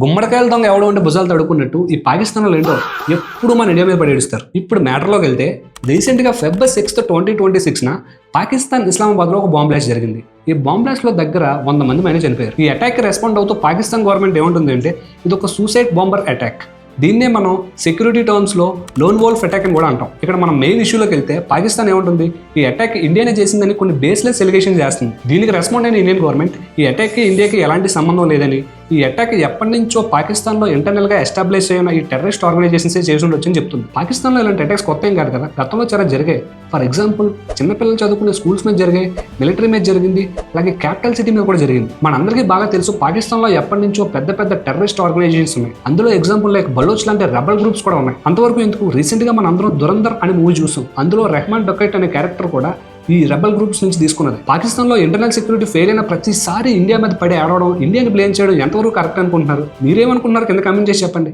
గుమ్మడికాయల దొంగ ఎవడో ఉంటే భుజాలు తడుకున్నట్టు ఈ పాకిస్తాన్లో ఏంటో ఎప్పుడు మన ఇండియా మీద పడేడుస్తారు. ఇప్పుడు మ్యాటర్లోకి వెళ్తే రీసెంట్గా Feb 6, 2026 పాకిస్తాన్ ఇస్లామాబాద్లో ఒక బాంబ్ బ్లాస్ట్ జరిగింది. ఈ బాంబ్ బ్లాస్ట్లో దగ్గర 100 మంది పైన చనిపోయారు. ఈ అటాక్కి రెస్పాండ్ అవుతూ పాకిస్తాన్ గవర్నమెంట్ ఏముంటుంది అంటే ఇది ఒక సూసైడ్ బాంబర్ అటాక్. దీన్నే మనం సెక్యూరిటీ టర్మ్స్లో లోన్ వోల్ఫ్ అటాక్ అని కూడా అంటాం. ఇక్కడ మనం మెయిన్ ఇష్యూలోకి వెళ్తే పాకిస్తాన్ ఏముంటుంది, ఈ అటాక్ ఇండియానే చేసిందని కొన్ని బేస్లెస్ ఎలిగేషన్ చేస్తుంది. దీనికి రెస్పాండ్ అయిన ఇండియన్ గవర్నమెంట్ ఈ అటాక్కి ఇండియాకి ఎలాంటి సంబంధం లేదని, ఈ అటాక్ ఎప్పటి నుంచో పాకిస్తాన్లో ఇంటర్నల్గా ఎస్టాబ్లిష్ అయిన ఈ టెర్రరిస్ట్ ఆర్గనైజేషన్సే చేసి ఉండొచ్చని చెప్తుంది. పాకిస్తాన్లో ఇలాంటి అటాక్స్ కొత్త ఏం కాదు కదా, గతంలో చాలా జరిగాయి. ఫర్ ఎగ్జాంపుల్ చిన్నపిల్లలు చదువుకునే స్కూల్స్ మీద జరిగాయి, మిలిటరీ మీద జరిగింది, అలాగే క్యాపిటల్ సిటీ మీద కూడా జరిగింది. మనందరికీ బాగా తెలుసు పాకిస్తాన్లో ఎప్పటి నుంచో పెద్ద పెద్ద టెర్రరిస్ట్ ఆర్గనైజేషన్స్ ఉన్నాయి. అందులో ఎగ్జాంపుల్ లైక్ బలోచ్ లాంటి రెబల్ గ్రూప్స్ కూడా ఉన్నాయి. అంతవరకు ఎందుకు, రీసెంట్గా మన అందరం దురంధర్ అనే మూవీ చూసాం. అందులో రెహమాన్ డొకైట్ అనే క్యారెక్టర్ కూడా ఈ రెబల్ గ్రూప్స్ నుంచి తీసుకున్నది. పాకిస్తాన్లో ఇంటర్నల్ సెక్యూరిటీ ఫెయిల్ అయిన ప్రతిసారి ఇండియా మీద పడి ఆడవడం, ఇండియాని బ్లేమ్ చేయడం ఎంతవరకు కరెక్ట్ అనుకుంటున్నారు? మీరేమనుకుంటున్నారు కింద కామెంట్ చేసి చెప్పండి.